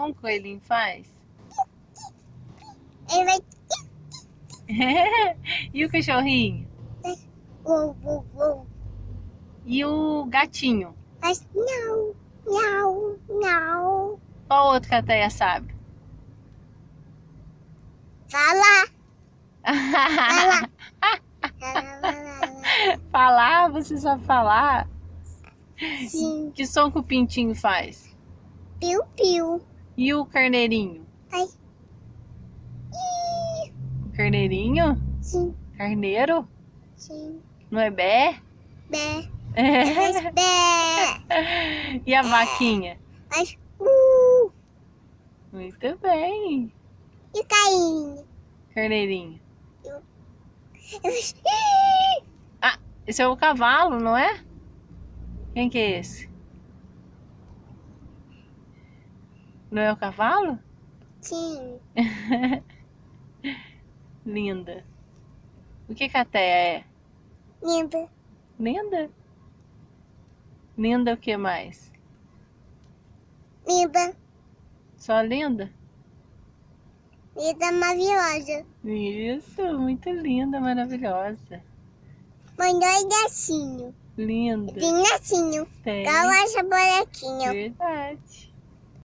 Como o coelhinho faz? Ele vai... E o cachorrinho? Uou, uou, uou. E o gatinho? Faz não, não, não. Qual outro que a Teia sabe? Fala. Fala. Fala. Falar? Você sabe falar? Sim. Que som que o pintinho faz? Piu, piu. E o carneirinho? Faz... O carneirinho? Sim, Carneiro? sim. Não é bé? Bé. Faz bé. E a vaquinha? Faz... Muito bem. E o carinho? Carneirinho. Faz... Ah, esse é o cavalo, não é? Quem que é esse? Não é o cavalo? Sim. Linda. O que a Teia é? Linda. Linda? Linda o que mais? Linda. Só linda? Linda maravilhosa. Isso, muito linda, maravilhosa. Mãe, dois gatinhos. Linda. Tem gatinho. Tem. Calma essa bonequinha. Verdade.